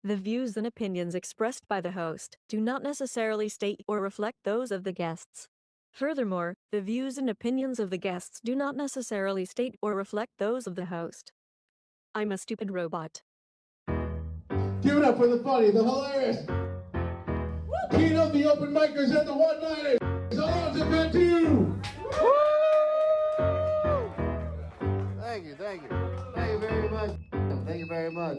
The views and opinions expressed by the host do not necessarily state or reflect those of the guests. Furthermore, the views and opinions of the guests do not necessarily state or reflect those of the host. I'm a stupid robot. Give it up for the funny, the hilarious. King of the open micers and the one-nighters, Alonzo Cantu. Thank you. Thank you very much. Thank you very much.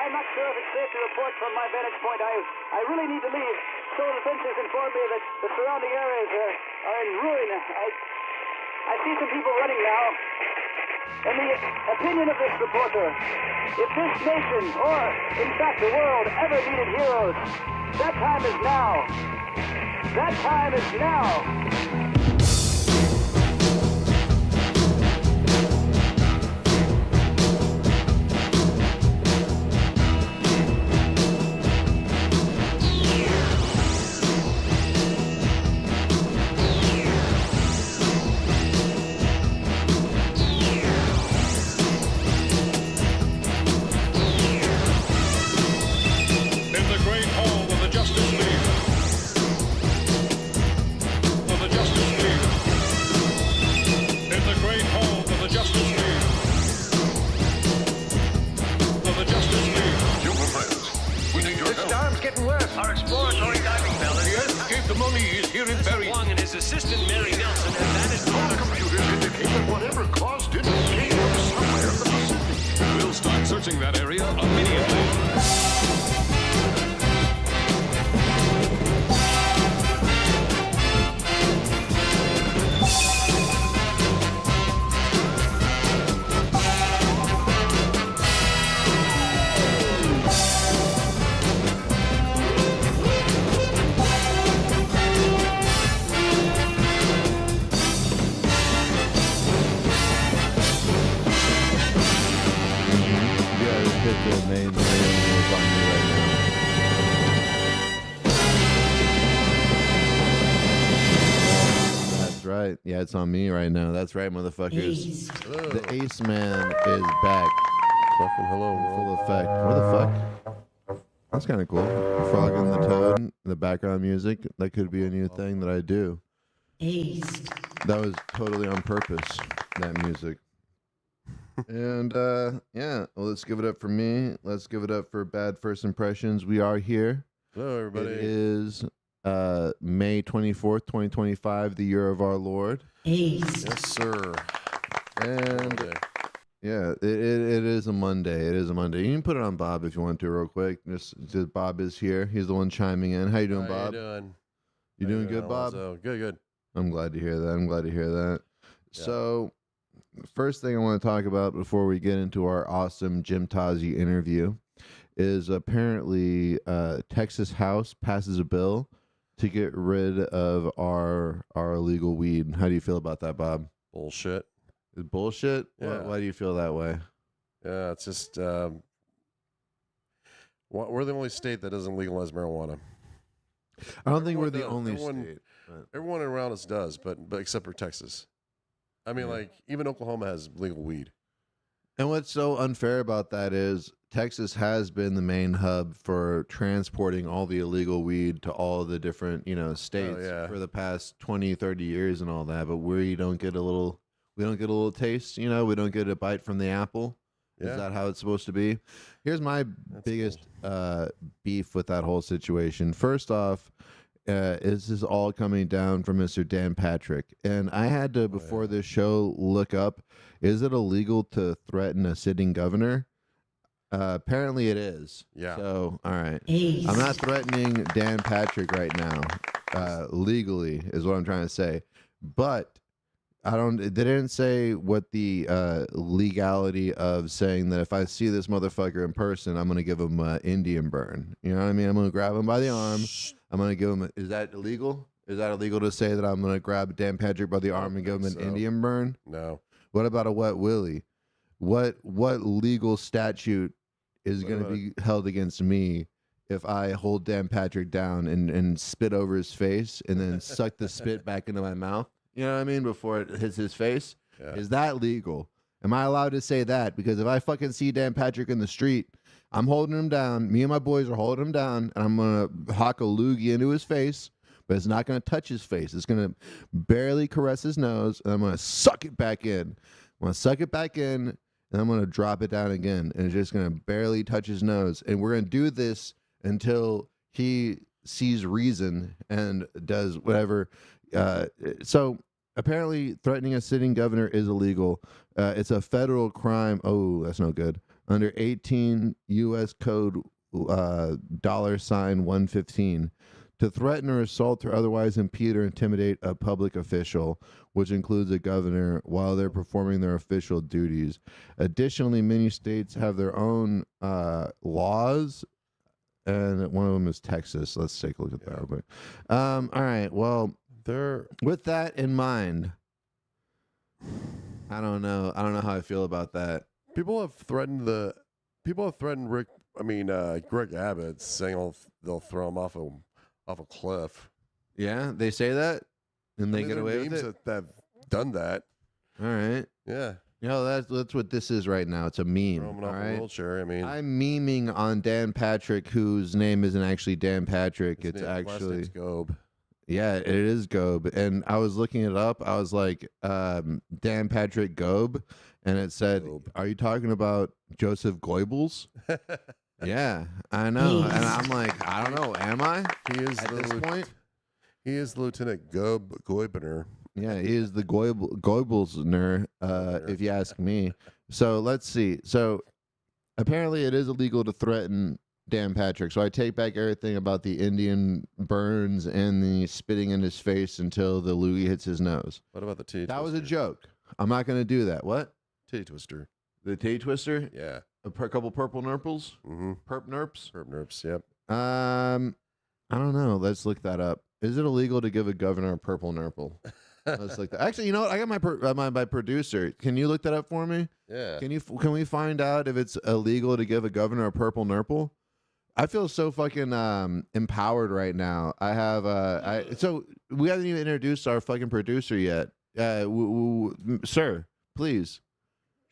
I'm not sure if it's safe to report from my vantage point. I really need to leave. So the fences inform me that the surrounding areas are in ruin. I see some people running now. In the opinion of this reporter, if this nation, or in fact the world, ever needed heroes, that time is now. That time is now. In the great hall of the Justice League. Of the Justice League. It's getting worse. Our exploratory diving bell Yes, escape the mummy is here in Paris. Wong and his assistant Mary Nelson, and that is Our computers indicate that whatever caused it came from somewhere in the Pacific. We'll start searching that area immediately. Hit the main is on me right now. That's right. Yeah, it's on me right now. That's right, motherfuckers. The Ace Man is back. Fucking hello, Full effect. What the fuck? That's kind of cool. Frog and the Toad, the background music. That could be a new thing that I do. Ace. That was totally on purpose, that music. And yeah, well, let's give it up for me. Let's give it up for Bad First Impressions. We are here. Hello, everybody. It is May 24th, 2025, the year of our Lord. Ace. Yes, sir. And Okay. yeah, it is a Monday. It is a Monday. You can put it on Bob if you want to, real quick. Just Bob is here. He's the one chiming in. How you doing, Bob? How you doing? You doing good, Bob? Good, good. I'm glad to hear that. Yeah. So, first thing I want to talk about before we get into our awesome Jim Tazi interview is apparently Texas House passes a bill to get rid of our illegal weed. How do you feel about that, Bob? Bullshit. Is it bullshit? Yeah. Why do you feel that way? Yeah, it's just we're the only state that doesn't legalize marijuana. I don't think we're Everyone the does. only Everyone- state. But Everyone around us does, but except for Texas. I mean, Yeah. like even Oklahoma has legal weed. And what's so unfair about that is Texas has been the main hub for transporting all the illegal weed to all the different, states yeah. for the past 20, 30 years and all that. But we don't get a little taste, we don't get a bite from the apple. Yeah. Is that how it's supposed to be? Here's my biggest beef with that whole situation. First off, this is all coming down from Mr. Dan Patrick. And I had to, before this show, look up, is it illegal to threaten a sitting governor? Apparently it is. Yeah. So, all right. Ace. I'm not threatening Dan Patrick right now. Legally is what I'm trying to say. But they didn't say what the legality of saying that if I see this motherfucker in person, I'm going to give him Indian burn. You know what I mean? I'm going to grab him by the arm. I'm going to give him, is that illegal? Is that illegal to say that I'm going to grab Dan Patrick by the arm and give him an Indian burn? No. What about a wet willy? What legal statute is What going to about be held against me if I hold Dan Patrick down and spit over his face and then suck the spit back into my mouth? You know what I mean? Before it hits his face? Yeah. Is that legal? Am I allowed to say that? Because if I fucking see Dan Patrick in the street, I'm holding him down. Me and my boys are holding him down, and I'm going to hawk a loogie into his face, but it's not going to touch his face. It's going to barely caress his nose, and I'm going to suck it back in. I'm going to suck it back in, and I'm going to drop it down again, and it's just going to barely touch his nose. And we're going to do this until he sees reason and does whatever. So apparently threatening a sitting governor is illegal. It's a federal crime. Oh, that's no good. Under 18 U.S. Code $115 to threaten or assault or otherwise impede or intimidate a public official, which includes a governor, while they're performing their official duties. Additionally, many states have their own laws, and one of them is Texas. Let's take a look at that real quick. All right. Well, with that in mind, I don't know how I feel about that. People have threatened Greg Abbott, saying they'll throw him off a cliff. Yeah, they say that, and they I mean, get there are away with memes it. that have done that. All right. Yeah. That's what this is right now. It's a meme. Throw him All off a right. wheelchair. I mean, I'm memeing on Dan Patrick, whose name isn't actually Dan Patrick. his It's last actually name's Gobe. Yeah, it is Gobe. And I was looking it up. I was like, Dan Patrick Gobe, and it said, Gobe. "Are you talking about Joseph Goebbels?" Yeah, I know. And Ace. I'm like, I don't know. Am I? He is At the this point? He is Lieutenant Goibner. Yeah, he is the Goebbelsner, if you ask me. So let's see. So apparently it is illegal to threaten Dan Patrick. So I take back everything about the Indian burns and the spitting in his face until the loogie hits his nose. What about the titty That was twister? a joke. I'm not going to do that. What? Titty twister. The Tay Twister? Yeah. A couple purple nurples? Mm-hmm. Perp nerps? Herb nerps. Yep. I don't know. Let's look that up. Is it illegal to give a governor a purple nurple? Let's look that. Actually, you know what? I got my producer. Can you look that up for me? Yeah. Can we find out if it's illegal to give a governor a purple nurple? I feel so fucking empowered right now. I have so we haven't even introduced our fucking producer yet. Sir, please.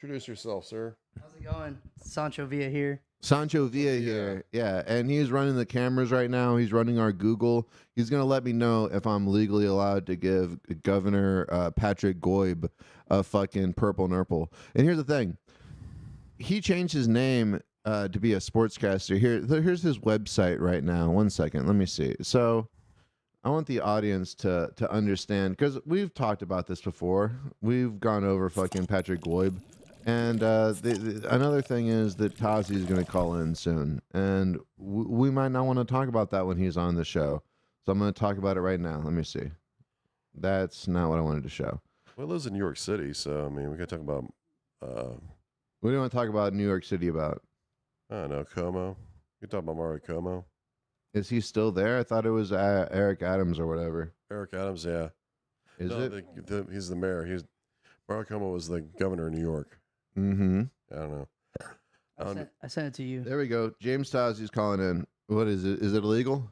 Introduce yourself, sir. How's it going? Sancho Villa here. Sancho Villa here. Yeah, and he's running the cameras right now. He's running our Google. He's going to let me know if I'm legally allowed to give Governor Patrick Goib a fucking purple nurple. And here's the thing. He changed his name to be a sportscaster. Here's his website right now. One second. Let me see. So I want the audience to understand, because we've talked about this before. We've gone over fucking Patrick Goib. And another thing is that Tazi is going to call in soon, and we might not want to talk about that when he's on the show. So I'm going to talk about it right now. Let me see. That's not what I wanted to show. Well, he lives in New York City, so I mean, we could talk about. What do you want to talk about New York City about? I don't know, Como. You talk about Mario Como. Is he still there? I thought it was Eric Adams or whatever. Eric Adams, yeah. Is it? He's the mayor. Mario Como was the governor of New York. Mm-hmm. I don't know. I sent it to you. There we go. James Tazi's calling in. What is it? Is it illegal?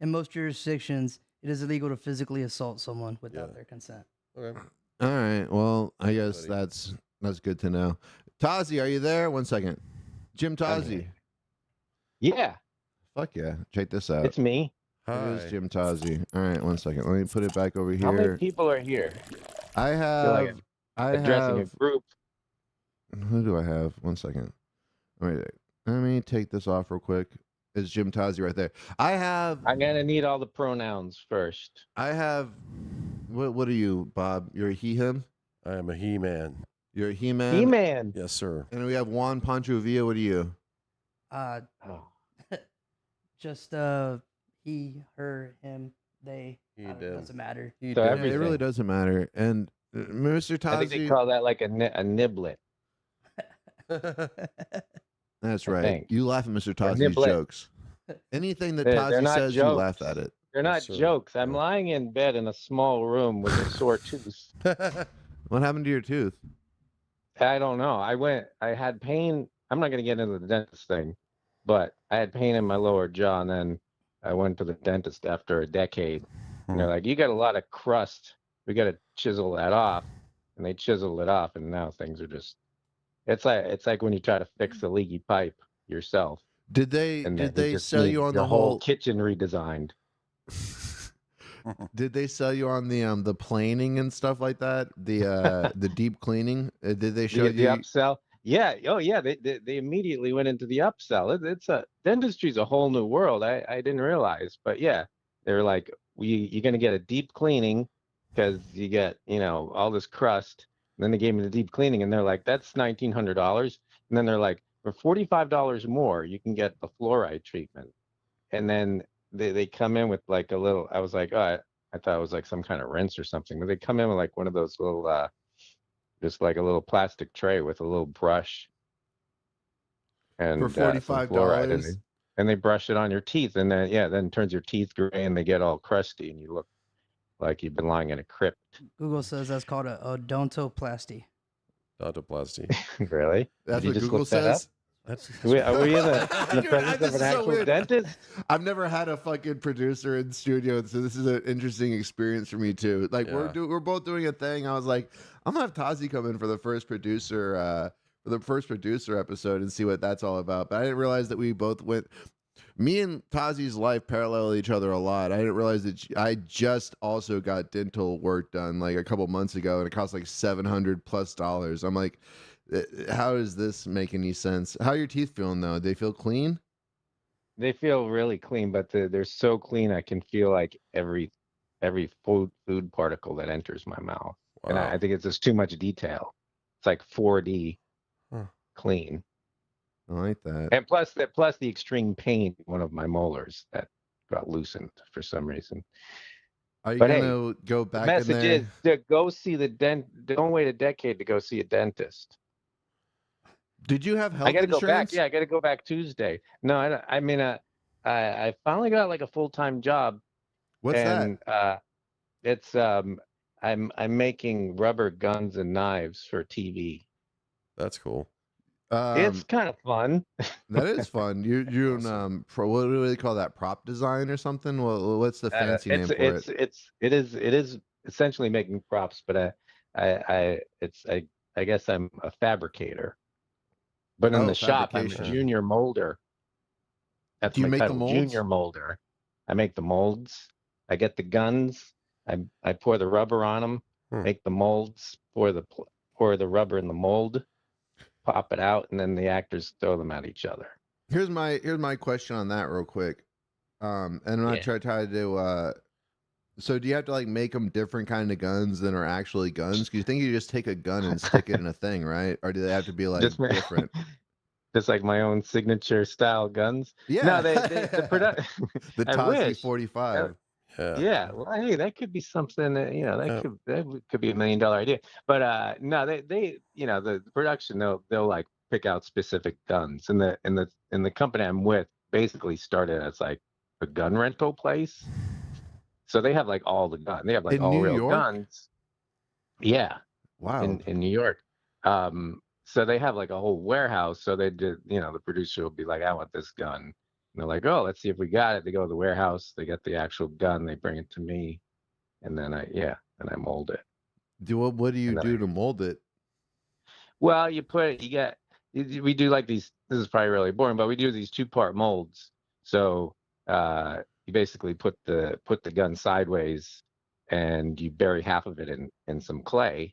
In most jurisdictions, it is illegal to physically assault someone without their consent. Okay. All right. Well, I guess Buddy. that's good to know. Tazi, are you there? One second. Jim Tazi. Yeah, Fuck yeah. Check this out. it's me. It Hi. is Jim Tazi. All right, one second. Let me put it back over How many here. people are here? I feel have. like Addressing a group. Who do I have? One second. Wait. Let me take this off real quick. It's Jim Tazi right there. I'm gonna need all the pronouns first. I have. What are you, Bob? You're a he/him. I am a He-Man. You're a he-man. He-Man. Yes, sir. And we have Juan Pancho Villa. What are you? Uh, Oh, just he, her, him, they. He, It them. doesn't matter. He So did. Yeah, it everything. really doesn't matter. And Mr. I think they Tazi. call that like a niblet. That's I right. think. You laugh at Mr. Or Tazi's niblet. jokes. Anything that They're Tazi not says, you jokes. laugh at it. They're not sir. jokes. I'm lying in bed in a small room with a sore tooth. What happened to your tooth? I don't know. I had pain. I'm not going to get into the dentist thing, but I had pain in my lower jaw, and then I went to the dentist after a decade. And they're like, you got a lot of crust. We got to chisel that off. And they chiseled it off, and now things are just, it's like when you try to fix a leaky pipe yourself. Did they And did then they just sell need you on your the whole whole kitchen redesigned? Did they sell you on the planing and stuff like that? The deep cleaning? Did they show The you? upsell? Yeah. Oh, yeah. They immediately went into the upsell. It's dentistry's a whole new world. I didn't realize, but yeah, they were like, you're gonna get a deep cleaning because you get all this crust. And then they gave me the deep cleaning, and they're like, that's $1,900. And then they're like, for $45 more, you can get the fluoride treatment. And then they come in with like a little. I was like, oh, I thought it was like some kind of rinse or something, but they come in with like one of those little, just like a little plastic tray with a little brush. And For some fluoride, $45? and they brush it on your teeth, and then then it turns your teeth gray, and they get all crusty, and you look like you've been lying in a crypt. Google says that's called a odontoplasty. Odontoplasty. Really? That's Did you what just Google look that up? says. Are we in the presence This of is an so actual weird. dentist? I've never had a fucking producer in studio, so this is an interesting experience for me too. Like Yeah. we're both doing a thing. I was like, I'm gonna have Tazi come in for the first producer episode and see what that's all about. But I didn't realize that we both went. Me and Tazi's life parallel each other a lot. I didn't realize that I just also got dental work done like a couple months ago, and it cost like $700+ plus. I'm like, How does this make any sense? How are your teeth feeling though? They feel clean? They feel really clean, but they're so clean I can feel like every food particle that enters my mouth. And I Wow. think it's just too much detail. It's like 4D Huh. clean. I like that. And plus the extreme pain in one of my molars that got loosened for some reason. Are you But gonna go the back in message there? is to go see the don't wait a decade to go see a dentist. Did you have health I got to go back. insurance? Yeah, I got to go back Tuesday. No, I mean, I finally got like a full-time job, What's and that? it's I'm making rubber guns and knives for TV. That's cool. It's kind of fun. That is fun. You're doing Awesome. what do they call that? Prop design or something? What's the fancy name for it? It is essentially making props, but I guess I'm a fabricator. But in Oh, the shop, I'm a fabrication. junior molder. That's Do you my make the title, molds? junior molder. I make the molds. I get the guns. I pour the rubber on them. Make the molds. Pour the rubber in the mold. Pop it out, and then the actors throw them at each other. Here's my question on that real quick. And I'm not trying to do. So do you have to like make them different kind of guns than are actually guns? Because you think you just take a gun and stick it in a thing, right? Or do they have to be like different? Just like my own signature style guns. Yeah. No, the production. The I Tozzy wish. 45. Yeah. Well, hey, that could be something that, that could be $1 million idea. But no, they the production they'll like pick out specific guns. And the company I'm with basically started as like a gun rental place. So they have like all the guns. They have like In all New real York? guns. Yeah. Wow. In New York. So they have like a whole warehouse. So they did, the producer will be like, I want this gun. And they're like, oh, let's see if we got it. They go to the warehouse, they get the actual gun, they bring it to me, and then I mold it. What do you do to mold it? Well, we do like these, this is probably really boring, but we do these 2-part molds. So you basically put the gun sideways and you bury half of it in some clay.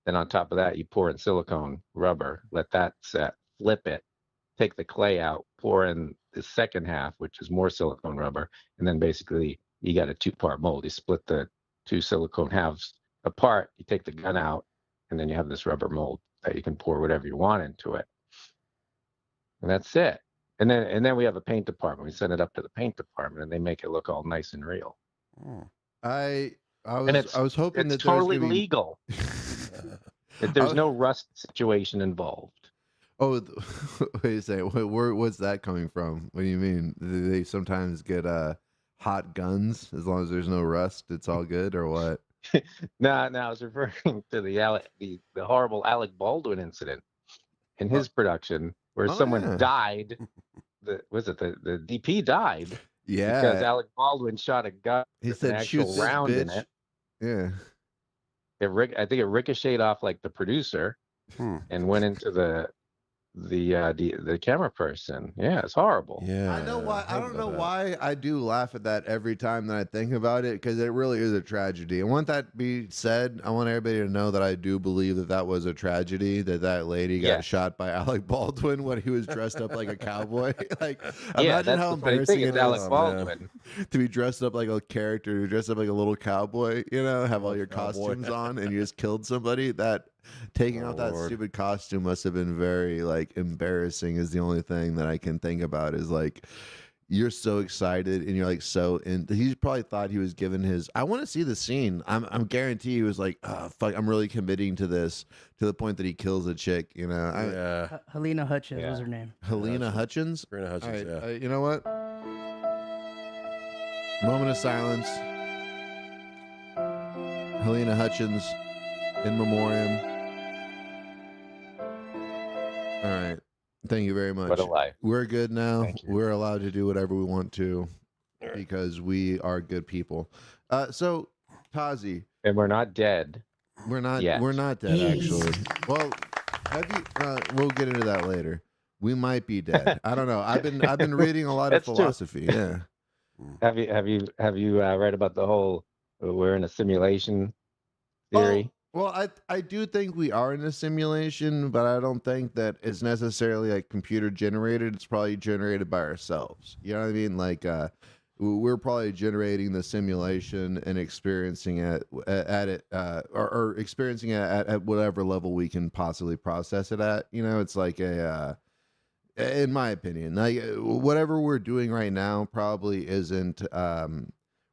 Then on top of that, you pour in silicone rubber, let that set, flip it, take the clay out, pour in the second half, which is more silicone rubber, and then basically you got a 2-part mold. You split the 2 silicone halves apart, you take the gun out, and then you have this rubber mold that you can pour whatever you want into it. And that's it. And then we have a paint department. We send it up to the paint department, and they make it look all nice and real. I was hoping it's that totally there was legal. There's no rust situation involved. Oh, wait a second. What's that coming from? What do you mean? Do they sometimes get hot guns as long as there's no rust? It's all good, or what? No, I was referring to the horrible Alec Baldwin incident in his production where someone died. The DP died. Yeah, because Alec Baldwin shot a gun. He with said, an actual "Shoot this round in bitch." it. Yeah. I think it ricocheted off like the producer and went into the camera person. Yeah, it's horrible. Yeah. I know why. I don't know why I do laugh at that every time that I think about it, because it really is a tragedy. And want that be said, I want everybody to know that I do believe that was a tragedy, that lady got shot by Alec Baldwin when he was dressed up like a cowboy. Like, imagine how embarrassing it is Alec Baldwin to be dressed up like a character, to dress up like a little cowboy, have all your costumes on, and you just killed somebody. That taking off that stupid costume must have been very embarrassing. Is the only thing that I can think about. Is like, you're so excited and you're like so in. He probably thought he was given his. I want to see the scene. I'm guarantee he was like, oh fuck, I'm really committing to this, to the point that he kills a chick. Helena Hutchins was her name. Helena Hutchins. Helena Hutchins. All right, you know what? Moment of silence. Helena Hutchins, in memoriam. All right. Thank you very much. What a life. We're good now. We're allowed to do whatever we want to because we are good people. So, Tozzy. And we're not dead. We're not dead, actually. Well, we'll get into that later. We might be dead. I don't know. I've been reading a lot of philosophy. True. Yeah. Have you read about the whole we're in a simulation theory? Well, I do think we are in a simulation, but I don't think that it's necessarily like computer generated. It's probably generated by ourselves. You know what I mean? Like we're probably generating the simulation and experiencing it at it or experiencing it at whatever level we can possibly process it at. You know, it's like a in my opinion, like whatever we're doing right now probably isn't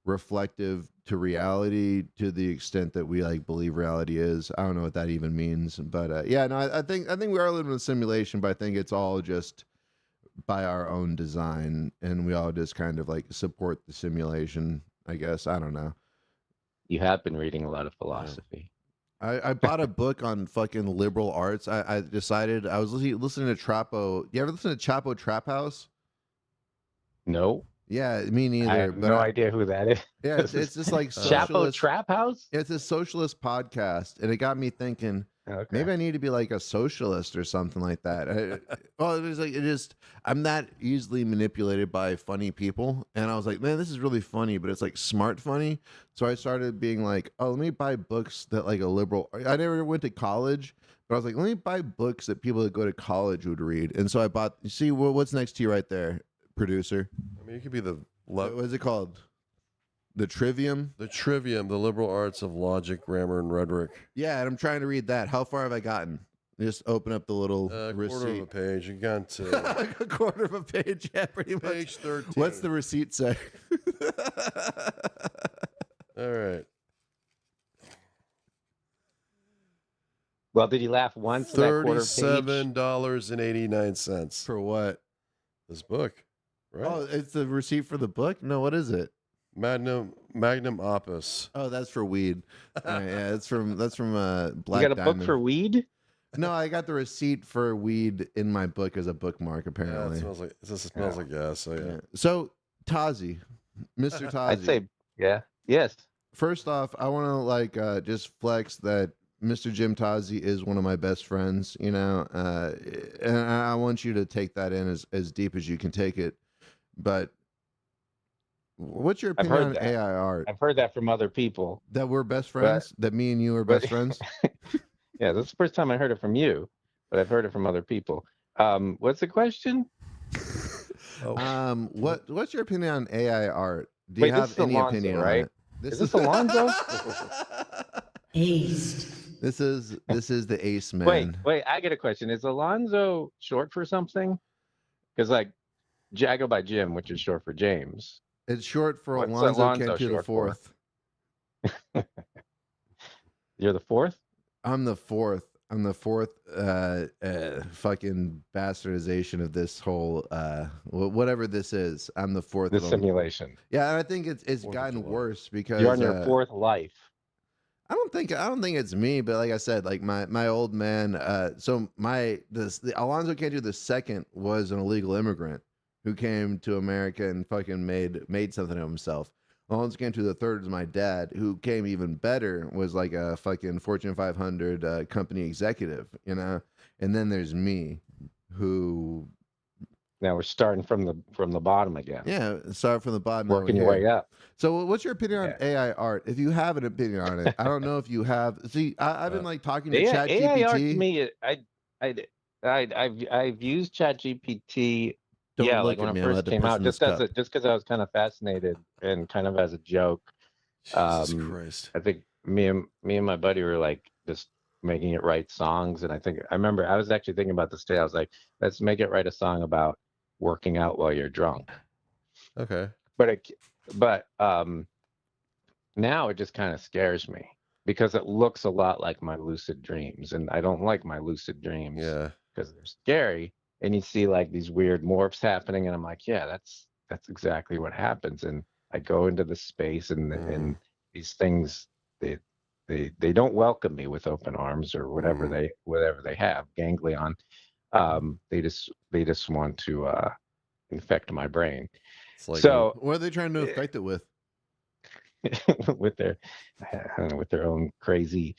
reflective to reality to the extent that we like believe reality is. I don't know what that even means, but yeah, no, I think we are living in a simulation, but I think it's all just by our own design, and we all just kind of like support the simulation. I guess I don't know. You have been reading a lot of philosophy. I bought a book on fucking liberal arts. I decided I was listening to Trapo. You ever listen to Chapo Trap House? No. Yeah, me neither. I have but no idea who that is. Yeah, it's just like Chapo socialist. Trap House? It's a socialist podcast, and it got me thinking. Okay. Maybe I need to be like a socialist or something like that. Well, it was like I'm not easily manipulated by funny people, and I was like, man, this is really funny, but it's like smart funny. So I started being like, oh, let me buy books that like a liberal. I never went to college, but I was like, let me buy books that people that go to college would read. And so I bought. You see, what's next to you right there, producer? I mean, it could be the What is it called? The Trivium? The Trivium, the liberal arts of logic, grammar, and rhetoric. Yeah, and I'm trying to read that. How far have I gotten? Just open up the little receipt. Quarter of a page. You got to a quarter of a page. Yeah, pretty much. page 13. What's the receipt say? All right. Well, did you laugh once? That quarter page? $37.89 For what? This book. Right. Oh, it's the receipt for the book? No, what is it? Magnum opus. Oh, that's for weed. Yeah, that's from Black You got a Diamond. book for weed? No, I got the receipt for weed in my book as a bookmark. Apparently, Yeah, it smells like gas. So yeah. So Tazi, Mr. Tazi. I'd say, yeah, yes. First off, I want to like just flex that Mr. Jim Tazi is one of my best friends. You know, and I want you to take that in as deep as you can take it. But what's your opinion on AI art? I've heard that from other people. That we're best friends? That me and you are best friends? Yeah, that's the first time I heard it from you, but I've heard it from other people. What's the question? What's your opinion on AI art? Do Wait, you have any Alonzo, opinion right? on it? Is this Alonzo? Ace. This is the Ace man. Wait, I get a question. Is Alonzo short for something? Because like I go by Jim, which is short for James. It's short for What's Alonzo Cantu the short for? fourth. You're the fourth? I'm the fourth. I'm the fourth fucking bastardization of this whole whatever this is. I'm the fourth. This simulation. Yeah, and I think it's gotten worse because you're on your fourth life. I don't think it's me, but like I said, like my old man. So the Alonzo Cantu the second was an illegal immigrant who came to America and fucking made something of himself. Alonzo Cantu the third is my dad, who came even better, was like a fucking Fortune 500 company executive, you know. And then there's me, who. Now we're starting from the bottom again. Yeah, start from the bottom. Working your way up. So what's your opinion on AI art? If you have an opinion on it, I don't know if you have. See, I've been like talking to ChatGPT. AI art to me, I've used ChatGPT. Yeah, like when it first came out, just because I was kind of fascinated and kind of as a joke. Jesus Christ. I think me and my buddy were like just making it write songs, and I remember I was actually thinking about this today. I was like, let's make it write a song about working out while you're drunk. Okay. But now it just kind of scares me because it looks a lot like my lucid dreams, and I don't like my lucid dreams. Yeah. Because they're scary, and you see like these weird morphs happening, and I'm like, yeah, that's exactly what happens. And I go into the space, and these things they don't welcome me with open arms or whatever they have ganglion. They just want to infect my brain. Like so what are they trying to infect it with? with their own crazy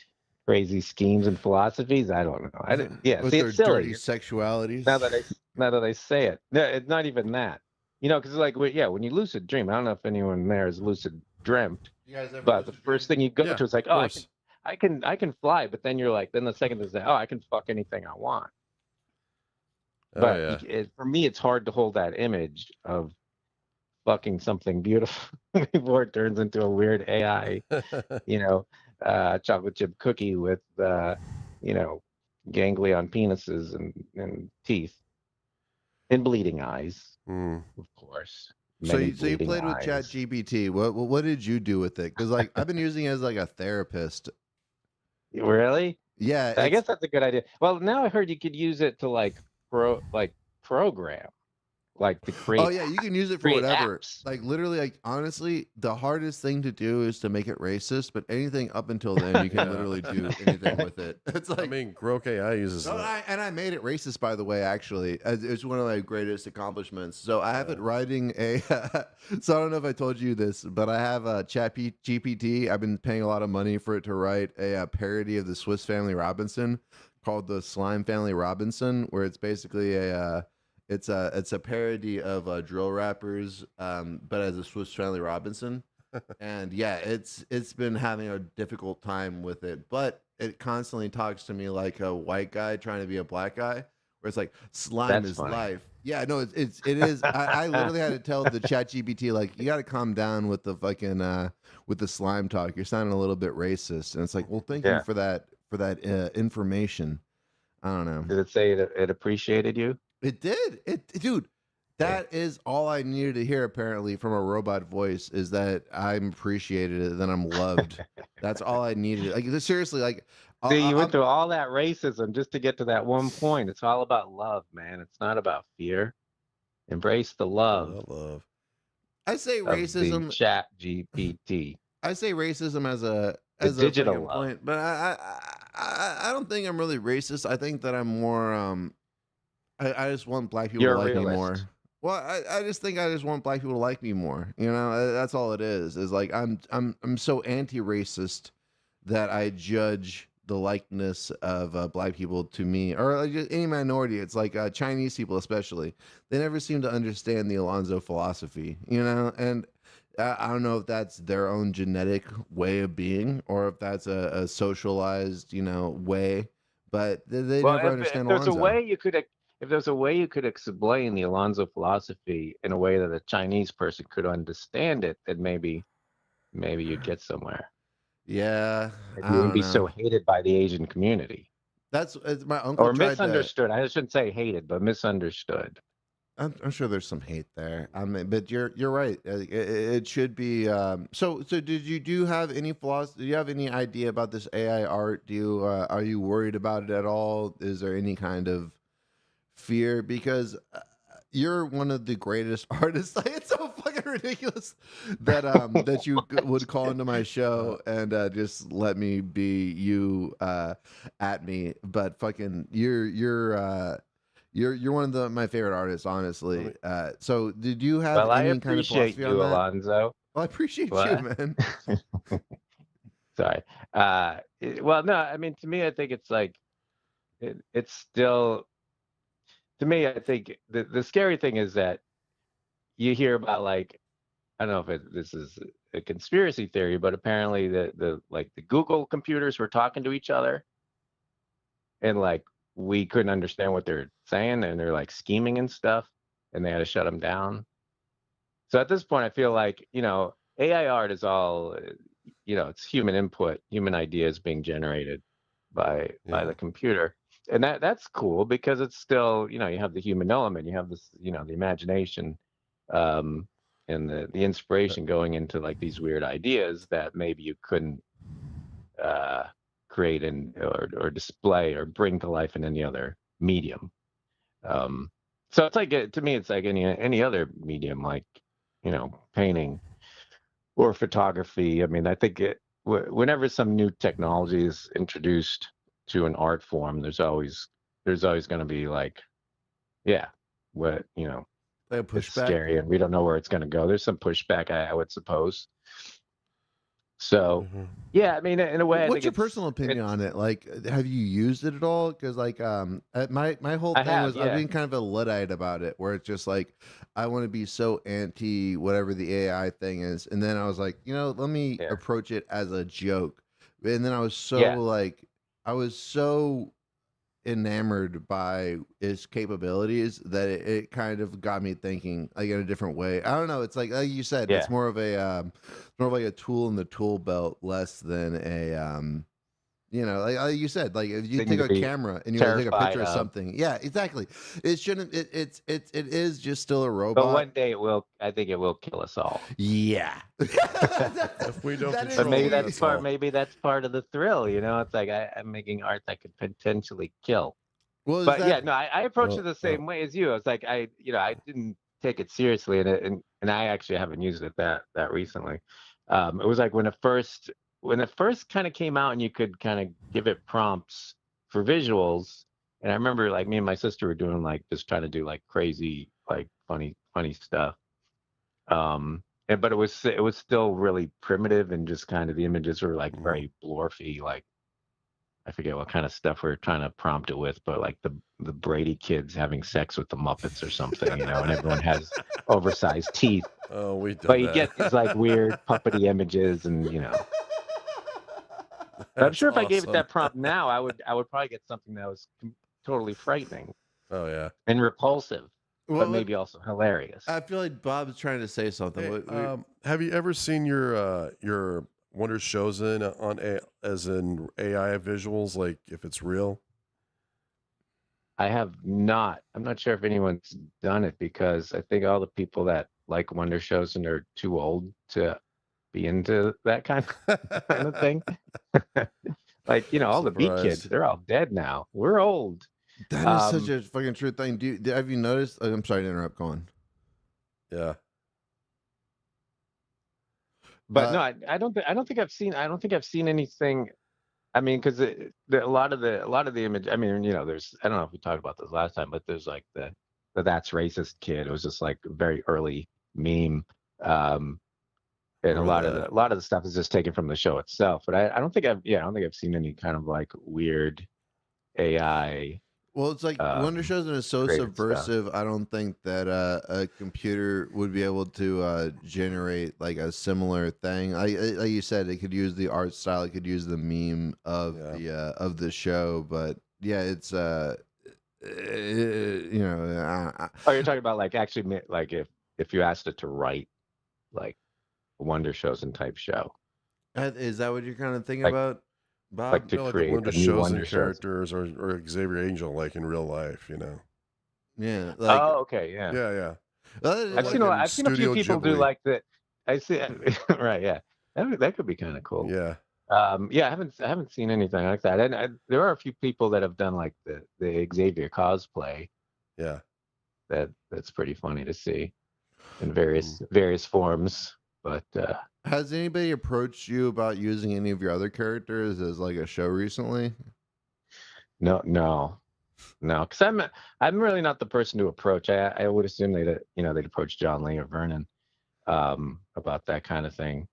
schemes and philosophies. I don't know. I didn't. Yeah, with see, their it's silly. dirty sexualities. Now that I say it, no, it's not even that. You know, because like, when you lucid dream, I don't know if anyone there has lucid dreamt, but the first thing you go to is like, oh, I can fly, but then you're like, then the second is that, oh, I can fuck anything I want. Oh But yeah. for me, it's hard to hold that image of fucking something beautiful before it turns into a weird AI, you know, chocolate chip cookie with, you know, ganglion penises and teeth and bleeding eyes, Mm. of course. So Many you bleeding played with Chat eyes. GPT. What did you do with it? Because like I've been using it as like a therapist. Really? Yeah, I it's guess that's a good idea. Well, now I heard you could use it to like program, like to oh yeah, you can use it for create whatever. apps. Like literally, like honestly, the hardest thing to do is to make it racist. But anything up until then, you can Yeah. literally do anything with it. It's like I mean, Grok AI uses no, it. I made it racist, by the way. Actually, it's one of my greatest accomplishments. So I have it writing a. So I don't know if I told you this, but I have a Chat GPT. I've been paying a lot of money for it to write a parody of the Swiss Family Robinson called the Slime Family Robinson, where it's basically it's a parody of drill rappers, but as a Swiss Family Robinson. And yeah, it's been having a difficult time with it, but it constantly talks to me like a white guy trying to be a black guy, where it's like slime That's is funny. life. Yeah, no, it is. I literally had to tell the Chat GPT like you got to calm down with the fucking with the slime talk. You're sounding a little bit racist, and it's like, well, thank you Yeah. for that information. I don't know. Did it say it appreciated you? It did. Dude, that is all I needed to hear apparently from a robot voice is that I'm appreciated, that I'm loved. That's all I needed. Like seriously, like See, you went I'm through all that racism just to get to that one point. It's all about love, man. It's not about fear. Embrace the love Love. I say of the racism. Chat GPT, I say racism as the a digital fucking love. point, but I don't think I'm really racist. I think that I'm more I just want black people You're to a like me realist. more. Well, I just think I just want black people to like me more. You know, that's all it is. Is like I'm so anti-racist that I judge the likeness of black people to me, or like just any minority. It's like Chinese people, especially. They never seem to understand the Alonzo philosophy. You know, and I don't know if that's their own genetic way of being, or if that's a socialized, way. But they Well, never if understand there's a Alonzo. way you could, if there's a way you could explain the Alonzo philosophy in a way that a Chinese person could understand it, then maybe you'd get somewhere. Yeah, Maybe I you wouldn't don't be know. so hated by the Asian community. It's my uncle Or tried to. misunderstood. I shouldn't say hated, but misunderstood. I'm sure there's some hate there. I mean, but you're right. It should be. So did you do you have any flaws? Do you have any idea about this AI art? Do you are you worried about it at all? Is there any kind of fear? Because you're one of the greatest artists. Like, it's so fucking ridiculous that that you would call into my show and just let me be you at me. But fucking you're one of my favorite artists, honestly. So did you have Well, I any kind of appreciate philosophy on you, that? Alonzo. Well, I appreciate you, What? man. Sorry. Well, no, I mean, to me, I think it's like, it's still, to me, I think the scary thing is that you hear about like, I don't know if this is a conspiracy theory, but apparently the Google computers were talking to each other and like we couldn't understand what they're saying and they're like scheming and stuff and they had to shut them down. So at this point, I feel like, AI art is all, it's human input, human ideas being generated by the computer. And that's cool because it's still, you have the human element, you have this, the imagination, um, and the inspiration going into like these weird ideas that maybe you couldn't create or display or bring to life in any other medium. So it's like to me, it's like any other medium, like painting or photography. I mean, I think whenever some new technology is introduced to an art form, there's always going to be like, yeah, what Like a it's pushback. scary and we don't know where it's going to go. There's some pushback, I would suppose. So, yeah, I mean, in a way, I What's think your personal opinion on it? Like, have you used it at all? Because like, my whole I thing have, was I've yeah. been kind of a Luddite about it, where it's just like I want to be so anti whatever the AI thing is, and then I was like, let me approach it as a joke, and then I was so Yeah. like, I was so enamored by his capabilities that it kind of got me thinking like in a different way. I don't know. It's like you said, Yeah. it's more of like a tool in the tool belt, less than a like you said, like if you Thing take to a be camera and you take a terrified picture of of. something, yeah, exactly. It shouldn't. It is just still a But robot. one day it will. I think it will kill us all. Yeah. If we don't That is But control maybe it, that's that's part. all. Maybe that's part of the thrill. It's like I'm making art that could potentially kill. Well, is But yeah, that no, I approach it the same way as you. I was like, I didn't take it seriously, and I actually haven't used it that recently. It was like when it first kind of came out, and you could kind of give it prompts for visuals. And I remember like me and my sister were doing like just trying to do like crazy, like funny stuff. But it was still really primitive, and just kind of the images were like very blorfy, like I forget what kind of stuff we are trying to prompt it with, but like the Brady kids having sex with the Muppets or something, and everyone has oversized teeth. Oh, we done But you that. get these like weird puppety images, and But I'm sure if I gave it that prompt now, I would probably get something that was totally frightening. Oh yeah. And repulsive, but Well, maybe also hilarious. I feel like Bob's trying to say something. Hey, have you ever seen your Wonder Chosen as in AI visuals, like if it's real? I have not. I'm not sure if anyone's done it, because I think all the people that like Wonder Chosen are too old to be into that kind of thing. Like, all the beat kids, Surprised. they're all dead now. We're old. That is such a fucking true thing. Have you noticed? I'm sorry to interrupt. Go on. Yeah. But no, I don't think I've seen anything. I mean, because a lot of the image. I mean, there's. I don't know if we talked about this last time, but there's like the that's racist kid. It was just like a very early meme. And a lot of the stuff is just taken from the show itself. But I don't think I've seen any kind of like weird AI. Well, it's like Wonder Chosen is so created subversive. I don't think that a computer would be able to generate like a similar thing. Like you said, it could use the art style, it could use the meme of the show. But yeah, it's Oh, you're talking about like actually like if you asked it to write like a Wonder Chosen type show. Is that what you're kind of thinking Like- about, Bob? like to Like a create Wonder a new Chosen Wonder Chosen. characters or Xavier Angel, like in real life, Yeah. Like, Oh, okay, yeah. Yeah. I've seen like in a few Studio people do Ghibli. like that. I see. Right, yeah. That could be kind of cool. Yeah. Yeah, I haven't seen anything like that. And there are a few people that have done like the Xavier cosplay. Yeah. That's pretty funny to see in various forms. But has anybody approached you about using any of your other characters as like a show recently? no, because I'm really not the person to approach. I would assume they'd approach John Lee or Vernon about that kind of thing.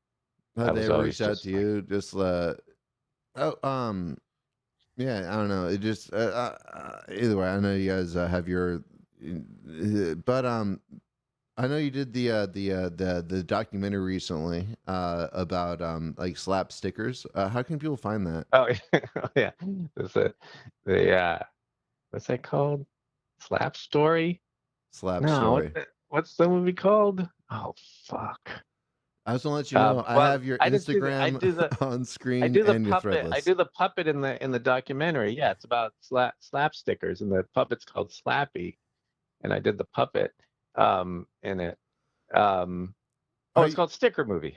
Have they was ever always reached out just to you? Just yeah, I don't know. It just either way, I know you guys have your, but I know you did the documentary recently about like slap stickers. How can people find that? Oh yeah, what's that called? Slap Story? Slap No, Story. what's the movie called? Oh fuck! I just want to let you know I have your Instagram on screen and your Threadless. I do the puppet in the documentary. Yeah, it's about slap stickers, and the puppet's called Slappy, and I did the puppet in it. It's called Sticker Movie.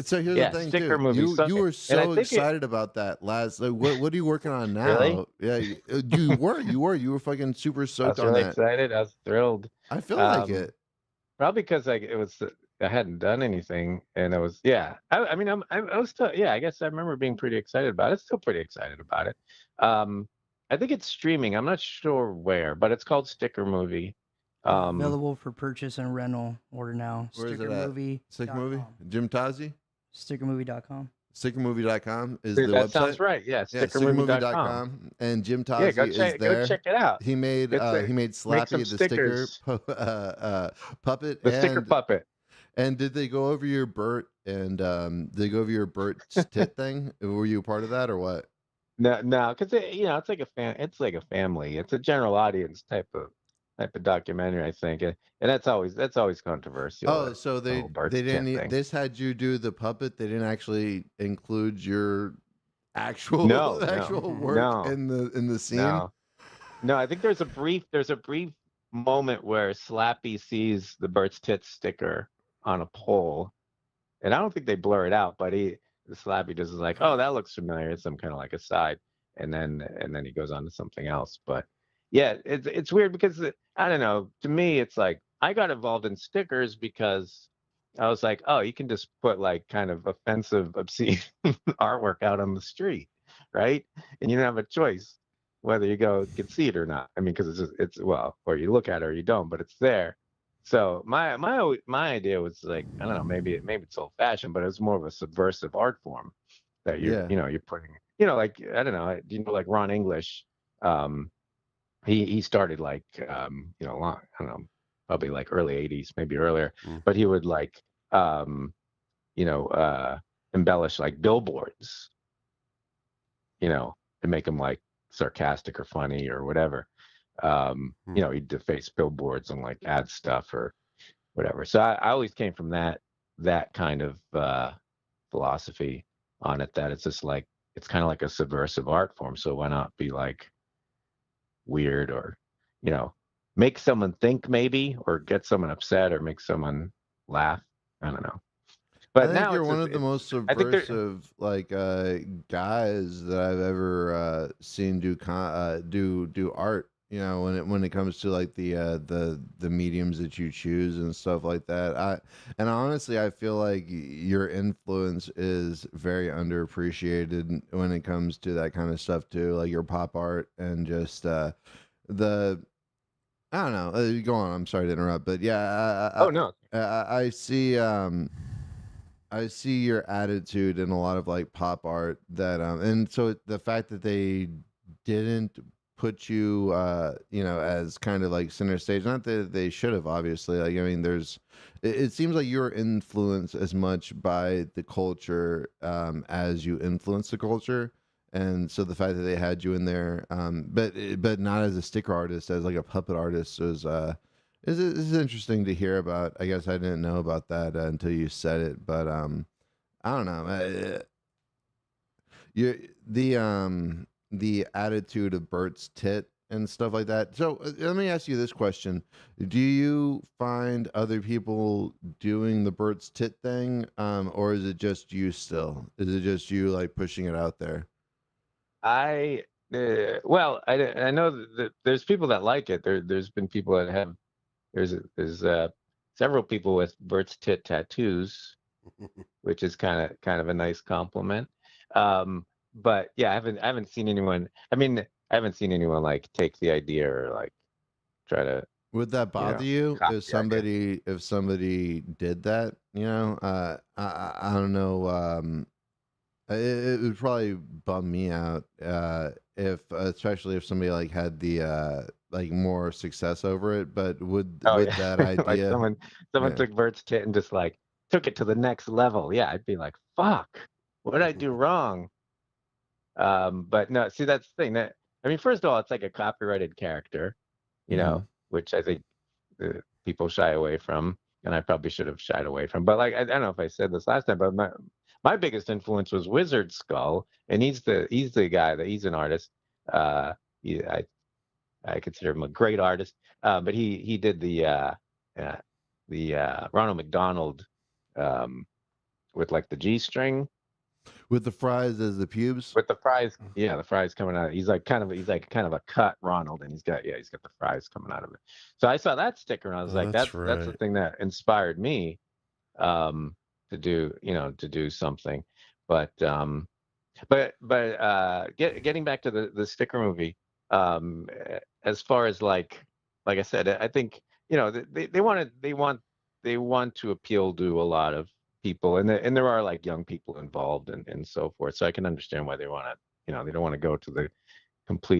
So here's the thing, Sticker too. Movie. You were so excited about that last. Like, what are you working on now? Really? Yeah, you were fucking super stoked I was really on that. excited. I was thrilled. I feel like it. Probably because I hadn't done anything, and I was I mean I was still I guess I remember being pretty excited about it. Still pretty excited about it. I think it's streaming. I'm not sure where, but it's called Sticker Movie. Available for purchase and rental. Order now. Where is it Sticker at? Movie. Sticker Movie? Jim Tazi? Stickermovie.com. Stickermovie.com is Dude, the that website. sounds right. Yeah, stickermovie.com. And Jim Tazi is there. Go check it out. He made Make some Slappy the sticker stickers. puppet. The sticker puppet. And did they go over your Bert and did they go over your Bert's tit thing? Were you a part of that or what? No, because it's like it's like a family. It's a general audience type of documentary, I think, and that's always controversial. Oh, so The whole they Bart's tit didn't. thing. This had you do the puppet. They didn't actually include your actual No, actual work no, in the scene. no, no. I think there's a brief moment where Slappy sees the Bart's tit sticker on a pole, and I don't think they blur it out, but the Slappy just is like, oh, that looks familiar. It's some kind of like a side, and then he goes on to something else. But yeah, it's weird because I don't know. To me, it's like I got involved in stickers because I was like, oh, you can just put like kind of offensive, obscene artwork out on the street, right? And you don't have a choice whether you can see it or not. I mean, because it's well, or you look at it or you don't, but it's there. So my idea was like, I don't know, maybe it's old fashioned, but it was more of a subversive art form that Yeah. you're putting, like, I don't know, like Ron English, um he started like, long, I don't know, probably like early 80s, maybe earlier, but he would like, um you know uh embellish like billboards, to make them like sarcastic or funny or whatever. He'd deface billboards and like add stuff or whatever. So I always came from that kind of philosophy on it, that it's just like it's kind of like a subversive art form. So why not be like weird, or you know make someone think maybe, or get someone upset, or make someone laugh. I don't know. I But think now you're one of the most I think they're subversive like guys that I've ever seen do art. When it comes to like the mediums that you choose and stuff like that. And honestly, I feel like your influence is very underappreciated when it comes to that kind of stuff too, like your pop art and just the I don't know. Go on. I'm sorry to interrupt, but yeah, oh no. I see. I see your attitude in a lot of like pop art and so the fact that they didn't put you as kind of like center stage, not that they should have, obviously, like I mean it seems like you're influenced as much by the culture as you influence the culture, and so the fact that they had you in there, but not as a sticker artist, as like a puppet artist, is interesting to hear about. I guess I didn't know about that until you said it, but I don't know. You the attitude of Bert's tit and stuff like that. So let me ask you this question: do you find other people doing the Bert's tit thing, or is it just you still? Is it just you like pushing it out there? I know that there's people that like it. There's been people that have. There's several people with Bert's tit tattoos, which is kind of a nice compliment. But yeah, I haven't seen anyone. I mean, I haven't seen anyone like take the idea or like try to Would that bother you copy if the idea. somebody did that? I don't know. It would probably bum me out if, especially if somebody like had the like more success over it. But would Oh would yeah, that like idea? someone Yeah. took Bert's tit and just like took it to the next level. Yeah, I'd be like, fuck, what did I do wrong? But no, see, that's the thing. I mean, first of all, it's like a copyrighted character, Hmm. which I think people shy away from, and I probably should have shied away from. But like, I don't know if I said this last time, but my biggest influence was Wizard Skull, and he's the guy that he's an artist. Uh, I consider him a great artist. But he did uh, the Ronald McDonald, um, with like the G string. With the fries as the pubes. With the fries, yeah, the fries coming out. He's like kind of a cut Ronald, and he's got the fries coming out of it. So I saw that sticker, and I was Oh, like, that's that's the right. thing that inspired me, to do something. But getting back to the sticker movie, as far as like I said, I think they want to appeal to a lot of people, and there are like young people involved and so forth. So I can understand why they want to, they don't want to go to the complete